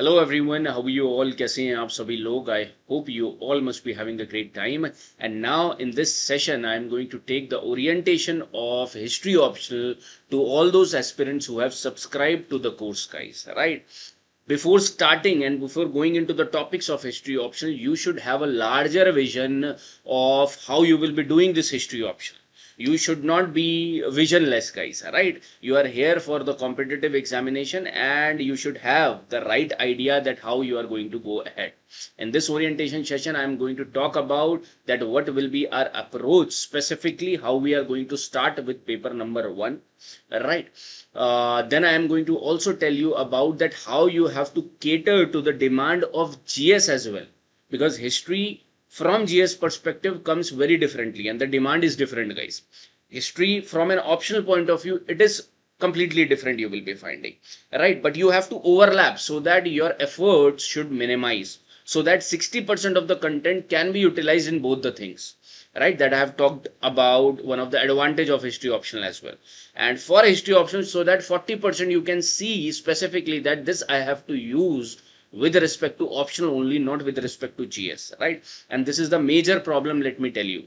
Hello everyone, how are you all? कैसे हैं आप सभी लोग? I hope you all must be having a great time. And now in this session, I am going to take the orientation of history optional to all those aspirants who have subscribed to the course, guys. Right? Before starting and before going into the topics of history optional, you should have a larger vision of how you will be doing this history optional. You should not be visionless, guys. Right? You are here for the competitive examination and you should have the right idea that how you are going to go ahead. In this orientation session, I am going to talk about that what will be our approach, specifically how we are going to start with paper number 1. Right? Then I am going to also tell you about that how you have to cater to the demand of GS as well, because history from GS perspective comes very differently and the demand is different, guys. History from an optional point of view, it is completely different, you will be finding, right? But you have to overlap so that your efforts should minimize, so that 60% of the content can be utilized in both the things, right? That I have talked about, one of the advantage of history optional as well. And for history optional, so that 40% you can see specifically that this I have to use with respect to optional only, not with respect to GS, right? And this is the major problem, let me tell you.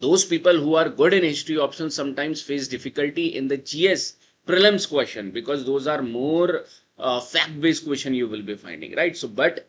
Those people who are good in history options sometimes face difficulty in the GS prelims question, because those are more fact-based question you will be finding, right? So, but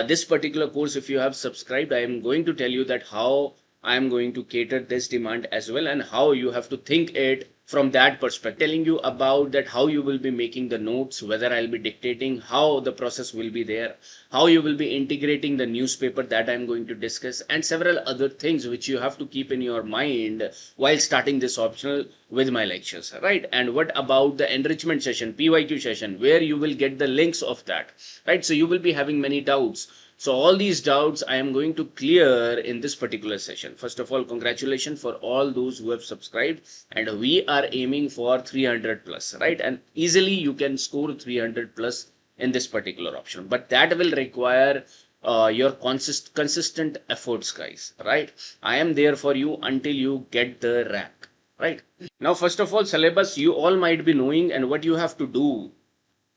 this particular course, if you have subscribed, I am going to tell you that how I am going to cater this demand as well and how you have to think it from that perspective. Telling you about that how you will be making the notes, whether I'll be dictating, how the process will be there, how you will be integrating the newspaper that I'm going to discuss, and several other things which you have to keep in your mind while starting this optional with my lectures, right? And what about the enrichment session, PYQ session, where you will get the links of that, right? So you will be having many doubts. So all these doubts I am going to clear in this particular session. First of all, congratulations for all those who have subscribed, and we are aiming for 300 plus, right? And easily you can score 300 plus in this particular option, but that will require your consistent efforts, guys, right? I am there for you until you get the rank, right? Now, first of all, syllabus you all might be knowing, and what you have to do,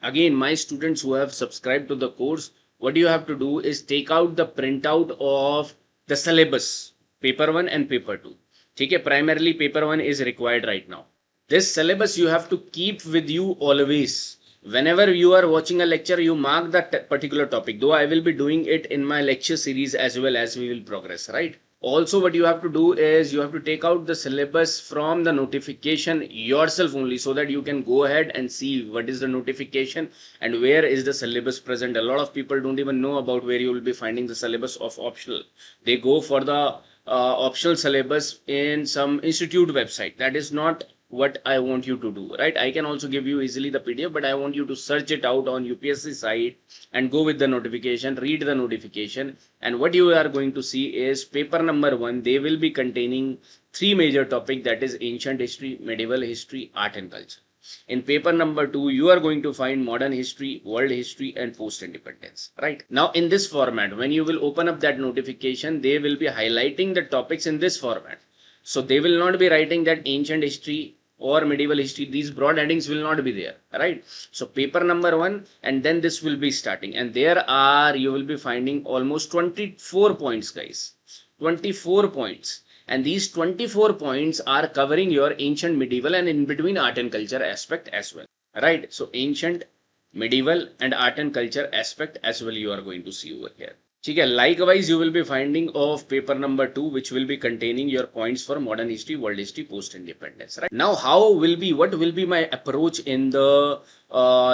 again, my students who have subscribed to the course, what you have to do is take out the printout of the syllabus, paper 1 and paper 2. Okay, primarily paper 1 is required right now. This syllabus you have to keep with you always. Whenever you are watching a lecture, you mark that particular topic, though I will be doing it in my lecture series as well as we will progress, right? Also, what you have to do is you have to take out the syllabus from the notification yourself only, so that you can go ahead and see what is the notification and where is the syllabus present. A lot of people don't even know about where you will be finding the syllabus of optional. They go for the optional syllabus in some institute website. That is not what I want you to do, right? I can also give you easily the PDF, but I want you to search it out on UPSC site and go with the notification, read the notification. And what you are going to see is paper number 1, they will be containing 3 major topics, that is ancient history, medieval history, art and culture. In paper number 2, you are going to find modern history, world history, and post-independence, right? Now, in this format, when you will open up that notification, they will be highlighting the topics in this format. So they will not be writing that ancient history or medieval history. These broad headings will not be there, right? So paper number 1, and then this will be starting. And there are, you will be finding almost 24 points, guys. 24 points. And these 24 points are covering your ancient, medieval, and in between art and culture aspect as well, right? So ancient, medieval, and art and culture aspect as well you are going to see over here. Likewise, you will be finding of paper number 2, which will be containing your points for modern history, world history, post-independence. Right now, what will be my approach in the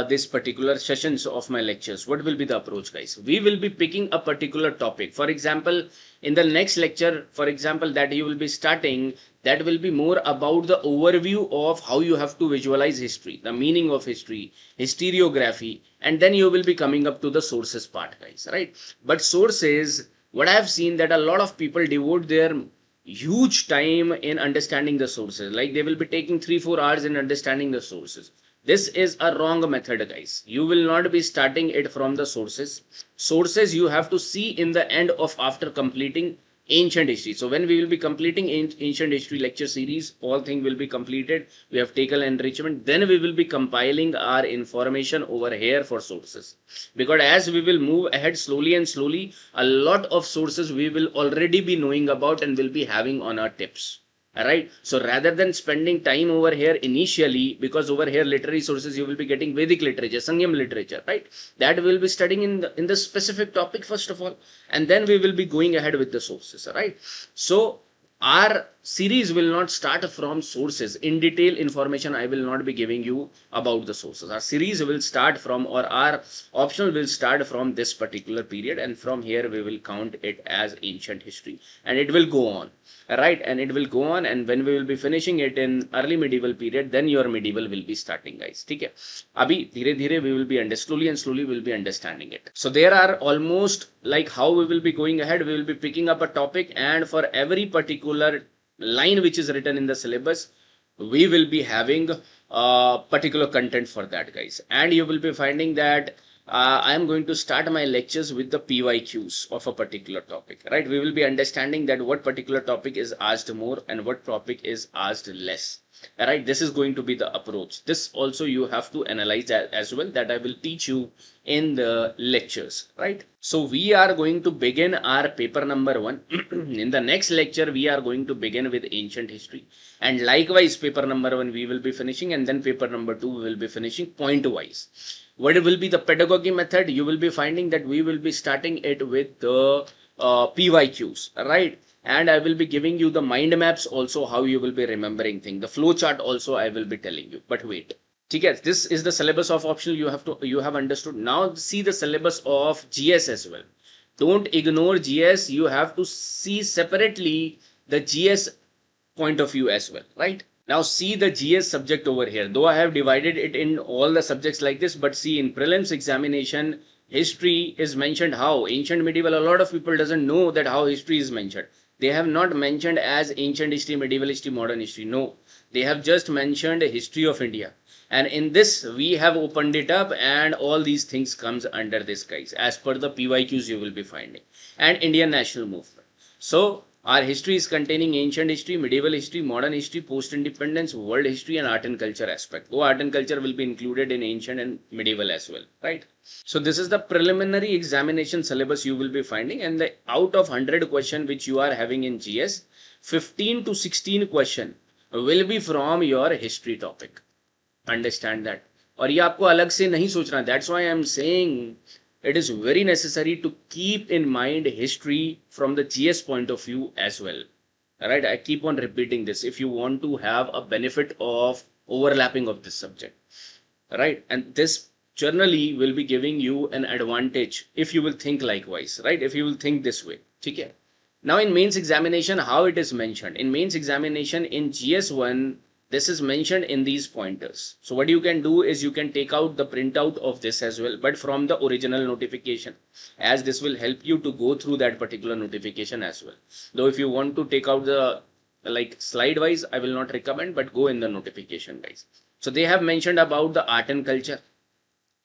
this particular sessions of my lectures? What will be the approach, guys? We will be picking a particular topic. For example, in the next lecture, for example, that you will be starting, that will be more about the overview of how you have to visualize history, the meaning of history, historiography, and then you will be coming up to the sources part, guys, right? But sources, what I have seen that a lot of people devote their huge time in understanding the sources, like they will be taking 3-4 hours in understanding the sources. This is a wrong method, guys. You will not be starting it from the sources. Sources you have to see in the end of after completing ancient history. So when we will be completing ancient history lecture series, all things will be completed. We have taken enrichment. Then we will be compiling our information over here for sources. Because as we will move ahead slowly and slowly, a lot of sources we will already be knowing about and will be having on our tips. Alright, so rather than spending time over here initially, because over here literary sources you will be getting Vedic literature, Sangam literature, right? That we will be studying in the specific topic first of all, and then we will be going ahead with the sources, right? So our series will not start from sources. In detail information I will not be giving you about the sources. Our series will start from, or our optional will start from this particular period, and from here we will count it as ancient history, and it will go on. Right, and it will go on, and when we will be finishing it in early medieval period, then your medieval will be starting, guys. ठीक है? अभी धीरे धीरे we will be slowly and slowly we will be understanding it. So there are almost like how we will be going ahead. We will be picking up a topic, and for every particular line which is written in the syllabus, we will be having particular content for that, guys. And you will be finding that I am going to start my lectures with the PYQs of a particular topic, right? We will be understanding that what particular topic is asked more and what topic is asked less, right? This is going to be the approach. This also you have to analyze as well, that I will teach you in the lectures, right? So we are going to begin our paper number 1. In the next lecture, we are going to begin with ancient history, and likewise paper number 1 we will be finishing, and then paper number 2 we will be finishing point wise. What will be the pedagogy method? You will be finding that we will be starting it with the PYQs, right? And I will be giving you the mind maps also, how you will be remembering things. The flow chart also I will be telling you. But wait, okay, this is the syllabus of optional. You have understood. Now see the syllabus of GS as well. Don't ignore GS. You have to see separately the GS point of view as well, right? Now see the GS subject over here. Though I have divided it in all the subjects like this, but see in prelims examination, history is mentioned how? Ancient medieval. A lot of people doesn't know that how history is mentioned. They have not mentioned as ancient history, medieval history, modern history. No, they have just mentioned history of India. And in this, we have opened it up, and all these things comes under this, guys, as per the PYQs you will be finding. And Indian national movement. So our history is containing ancient history, medieval history, modern history, post-independence, world history, and art and culture aspect. Oh, art and culture will be included in ancient and medieval as well, right? So this is the preliminary examination syllabus you will be finding, and the out of 100 question which you are having in GS, 15 to 16 question will be from your history topic. Understand that. और ये आपको अलग से नहीं सोचना. That's why I am saying it is very necessary to keep in mind history from the GS point of view as well. Alright, I keep on repeating this if you want to have a benefit of overlapping of this subject. Right, and this generally will be giving you an advantage if you will think likewise, right? If you will think this way. Okay. Now in mains examination, how it is mentioned? In mains examination in GS1, this is mentioned in these pointers. So what you can do is you can take out the printout of this as well, but from the original notification, as this will help you to go through that particular notification as well. Though if you want to take out the like slide wise, I will not recommend, but go in the notification, guys. So they have mentioned about the art and culture.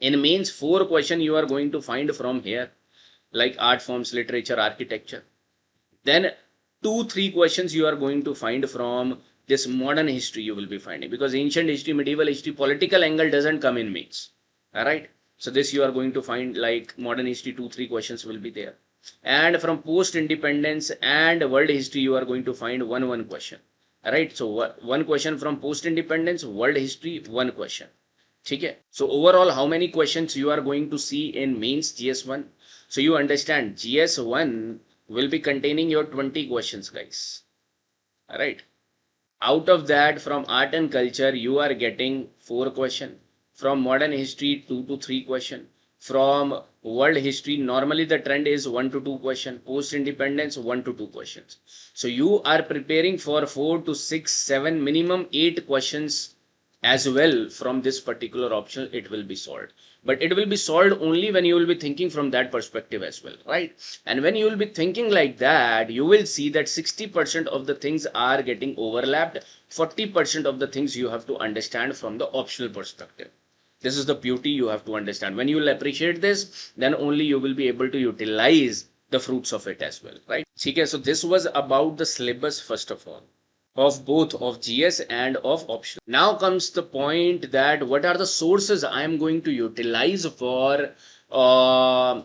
In mains 4 question you are going to find from here, like art forms, literature, architecture. Then 2-3 questions you are going to find from this modern history you will be finding, because ancient history, medieval history, political angle doesn't come in mains. Alright, so this you are going to find like modern history, 2-3 questions will be there. And from post independence and world history you are going to find 1 question. Alright, so 1 question from post independence, world history, 1 question. Okay. So overall, how many questions you are going to see in mains GS1? So you understand GS1 will be containing your 20 questions, guys. Alright. Out of that, from art and culture, you are getting 4 questions. From modern history, 2 to 3 questions. From world history, normally the trend is 1 to 2 questions. Post independence, 1 to 2 questions. So you are preparing for 4 to 6, 7, minimum 8 questions as well. From this particular option, it will be solved. But it will be solved only when you will be thinking from that perspective as well, right? And when you will be thinking like that, you will see that 60% of the things are getting overlapped. 40% of the things you have to understand from the optional perspective. This is the beauty you have to understand. When you will appreciate this, then only you will be able to utilize the fruits of it as well, right? Okay, so this was about the syllabus first of all, of both of GS and of optional. Now comes the point that what are the sources I am going to utilize for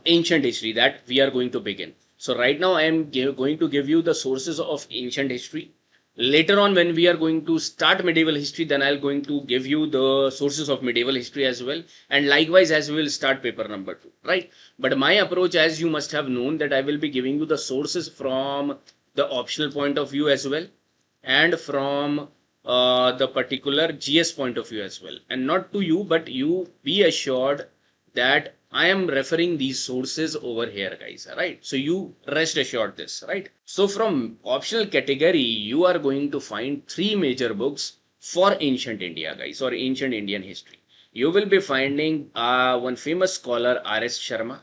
ancient history that we are going to begin. So right now I am going to give you the sources of ancient history. Later on, when we are going to start medieval history, then I'll going to give you the sources of medieval history as well. And likewise, as we will start paper number 2, right? But my approach, as you must have known, that I will be giving you the sources from the optional point of view as well, and from the particular GS point of view as well. And not to you, but you be assured that I am referring these sources over here, guys, right? So you rest assured this, right? So from optional category, you are going to find 3 major books for ancient India, guys, or ancient Indian history. You will be finding one famous scholar, R.S. Sharma.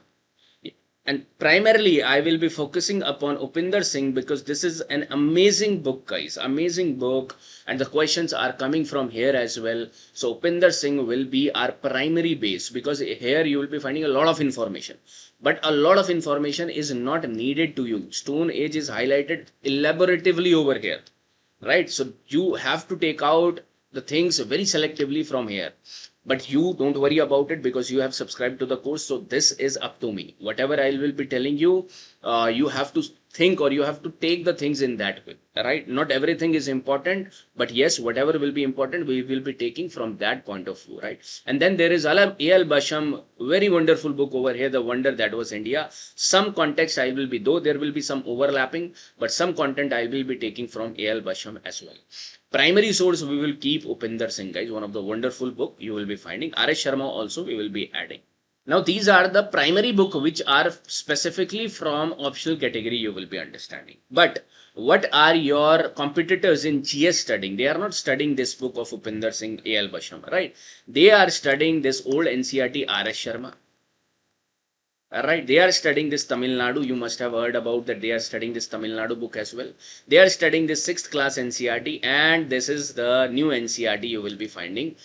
And primarily, I will be focusing upon Upinder Singh because this is an amazing book, guys. Amazing book. And the questions are coming from here as well. So Upinder Singh will be our primary base because here you will be finding a lot of information. But a lot of information is not needed to you. Stone Age is highlighted elaboratively over here, right? So you have to take out the things very selectively from here. But you don't worry about it because you have subscribed to the course. So this is up to me. Whatever I will be telling you, you have to think, or you have to take the things in that way, right? Not everything is important, but yes, whatever will be important, we will be taking from that point of view, right? And then there is A.L. Basham, very wonderful book over here, The Wonder That Was India. Some context I will be, though there will be some overlapping, but some content I will be taking from A.L. Basham as well. Primary source, we will keep Upinder Singh, guys, one of the wonderful book you will be finding. R.S. Sharma also we will be adding. Now these are the primary book which are specifically from optional category you will be understanding. But what are your competitors in GS studying? They are not studying this book of Upinder Singh, A.L. Basham, right? They are studying this old NCERT R.S. Sharma. Right, they are studying this Tamil Nadu. You must have heard about that. They are studying this Tamil Nadu book as well. They are studying this 6th class NCERT, and this is the new NCERT you will be finding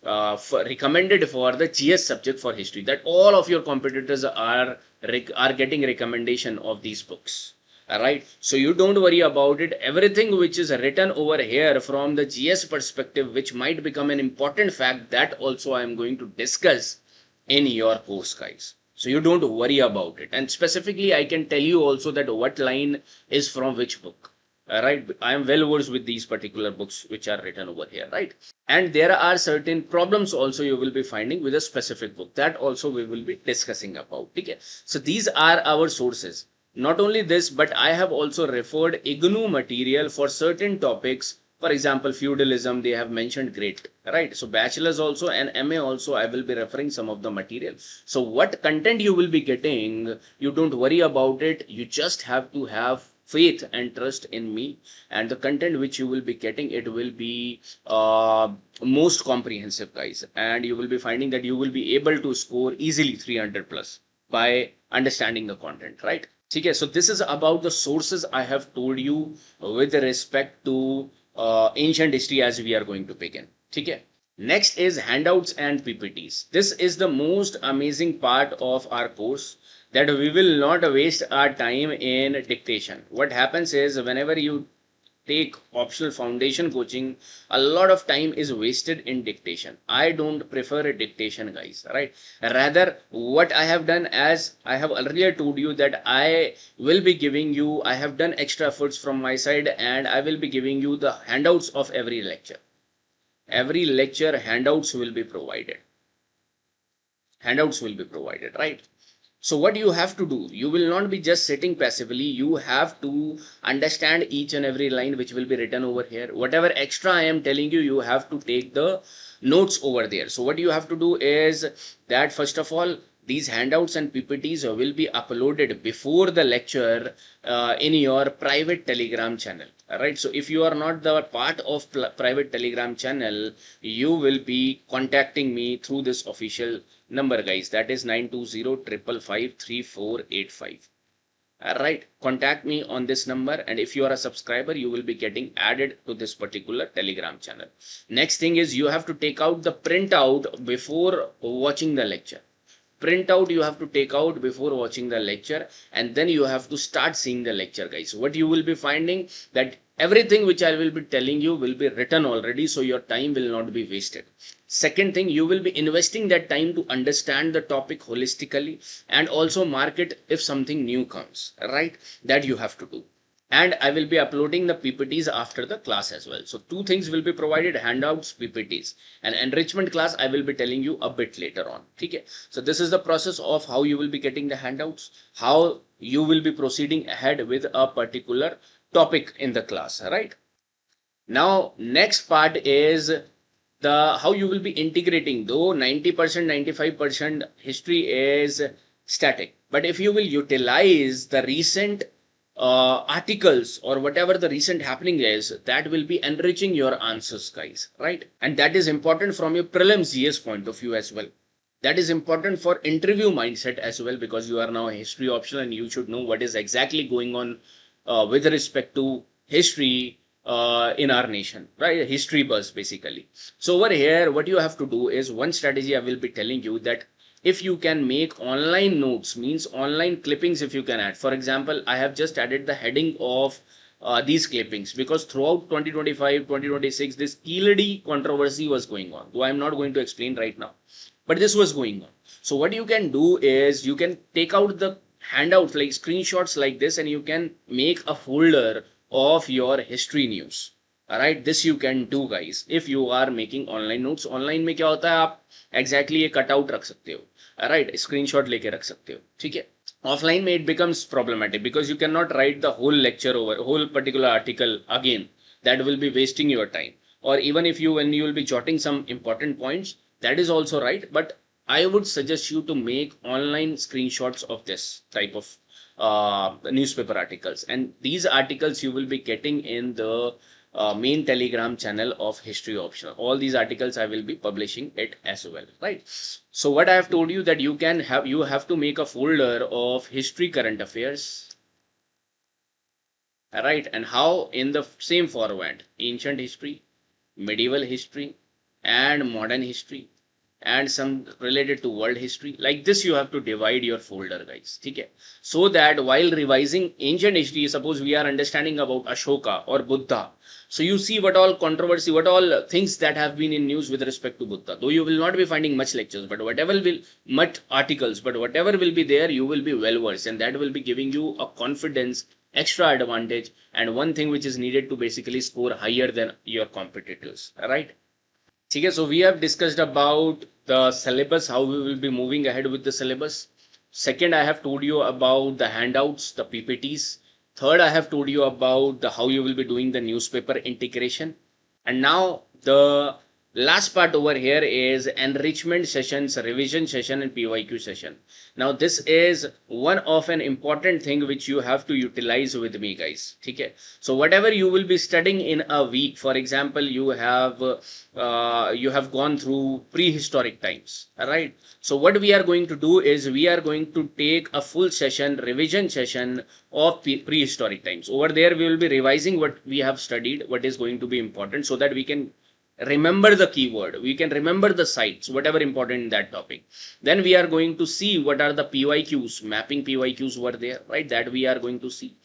recommended for the GS subject for history. That all of your competitors are getting recommendation of these books. Alright, so you don't worry about it. Everything which is written over here from the GS perspective, which might become an important fact, that also I am going to discuss in your course, guys. So you don't worry about it. And specifically, I can tell you also that what line is from which book. Right, I am well versed with these particular books which are written over here, right? And there are certain problems also you will be finding with a specific book, that also we will be discussing about. Okay, so these are our sources. Not only this, but I have also referred IGNOU material for certain topics. For example, feudalism, they have mentioned, great, right? So bachelor's also and MA also, I will be referring some of the material. So what content you will be getting, you don't worry about it. You just have to have faith and trust in me, and the content which you will be getting, it will be most comprehensive, guys, and you will be finding that you will be able to score easily 300 plus by understanding the content, right? Okay, so this is about the sources I have told you with respect to ancient history as we are going to begin. Okay, next is handouts and PPTs. This is the most amazing part of our course, that we will not waste our time in dictation. What happens is, whenever you take optional foundation coaching, a lot of time is wasted in dictation. I don't prefer a dictation, guys, right? Rather, what I have done, as I have earlier told you, that I will be giving you, I have done extra efforts from my side, and I will be giving you the handouts of every lecture. Every lecture handouts will be provided. Handouts will be provided, right? So what you have to do, you will not be just sitting passively. You have to understand each and every line which will be written over here. Whatever extra I am telling you, you have to take the notes over there. So what you have to do is that, first of all, these handouts and PPTs will be uploaded before the lecture in your private Telegram channel. Alright, so if you are not the part of private Telegram channel, you will be contacting me through this official number, guys. That is 920-555-3485. Alright, contact me on this number, and if you are a subscriber, you will be getting added to this particular Telegram channel. Next thing is, you have to take out the printout before watching the lecture. printout you have to take out before watching the lecture, and then you have to start seeing the lecture, guys. What you will be finding that everything which I will be telling you will be written already, so your time will not be wasted. Second thing, you will be investing that time to understand the topic holistically and also mark it if something new comes, right? That you have to do. And I will be uploading the PPTs after the class as well. So two things will be provided: handouts, PPTs. And enrichment class I will be telling you a bit later on. Okay. So this is the process of how you will be getting the handouts, how you will be proceeding ahead with a particular topic in the class, right? Now, next part is the how you will be integrating. Though 90%, 95% history is static, but if you will utilize the recent articles or whatever the recent happening is, that will be enriching your answers, guys, right? And that is important from your prelims GS point of view as well. That is important for interview mindset as well, because you are now a history optional and you should know what is exactly going on with respect to history in our nation, right? History buzz basically. So over here, what you have to do is, one strategy I will be telling you, that if you can make online notes, means online clippings, if you can add. For example, I have just added the heading of these clippings because throughout 2025, 2026, this ELD controversy was going on. Though I'm not going to explain right now, but this was going on. So what you can do is you can take out the handouts, like screenshots like this, and you can make a folder of your history news. All right, this you can do, guys, if you are making online notes. Online में क्या होता है, आप exactly ये cutout रख सकते हो, all right, screenshot लेके रख सकते हो, ठीक है. Offline में it becomes problematic because you cannot write the whole lecture over whole particular article again. That will be wasting your time. Or even if you, when you will be jotting some important points, that is also right, but I would suggest you to make online screenshots of this type of newspaper articles, and these articles you will be getting in the main Telegram channel of history optional. All these articles I will be publishing it as well, right? So what I have told you, that you have to make a folder of history current affairs, right? And how? In the same format: ancient history, medieval history, and modern history, and some related to world history. Like this you have to divide your folder, guys, okay? So that while revising ancient history, suppose we are understanding about Ashoka or Buddha, so you see what all controversy, what all things that have been in news with respect to Buddha. Though you will not be finding much lectures, but whatever will much articles, but whatever will be there, you will be well versed, and that will be giving you a confidence, extra advantage, and one thing which is needed to basically score higher than your competitors, right? Okay, so we have discussed about the syllabus, how we will be moving ahead with the syllabus. Second, I have told you about the handouts, the PPTs. Third, I have told you about the how you will be doing the newspaper integration. And now the last part over here is enrichment sessions, revision session, and PYQ session. Now this is one of an important thing which you have to utilize with me, guys. Okay. So whatever you will be studying in a week, for example, you have gone through prehistoric times, all right? So what we are going to do is we are going to take a full session, revision session of prehistoric times. Over there we will be revising what we have studied, what is going to be important, so that we can remember the keyword, we can remember the sites, whatever important in that topic. Then we are going to see what are the PYQs, mapping PYQs were there, right? That we are going to see.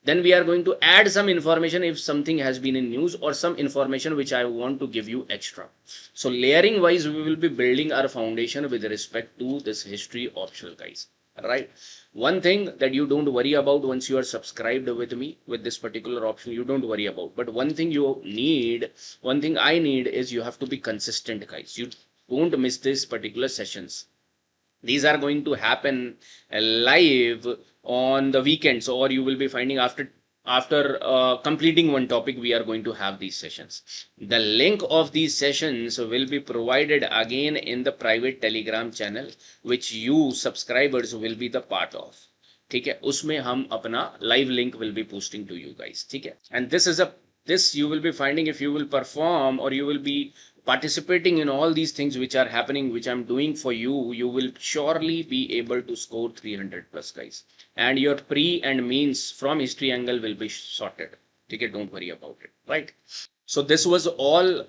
Then we are going to add some information if something has been in news, or some information which I want to give you extra. So layering wise, we will be building our foundation with respect to this history optional, guys, right? One thing that you don't worry about once you are subscribed with me with this particular option, you don't worry about. But one thing I need is you have to be consistent, guys. You don't miss these particular sessions. These are going to happen live on the weekends, or you will be finding after completing one topic, we are going to have these sessions. The link of these sessions will be provided again in the private Telegram channel, which you subscribers will be the part of. ठीक है, उसमें हम अपना live link will be posting to you guys. ठीक है, and this you will be finding, if you will perform or you will be participating in all these things which are happening, which I'm doing for you, you will surely be able to score 300 plus, guys. And your pre and means from history angle will be sorted. Okay, don't worry about it, right? So this was all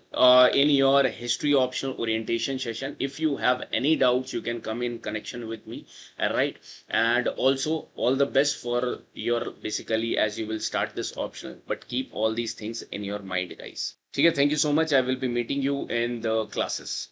in your history optional orientation session. If you have any doubts, you can come in connection with me. All right. And also all the best for your basically as you will start this optional, but keep all these things in your mind, guys. Okay, thank you so much. I will be meeting you in the classes.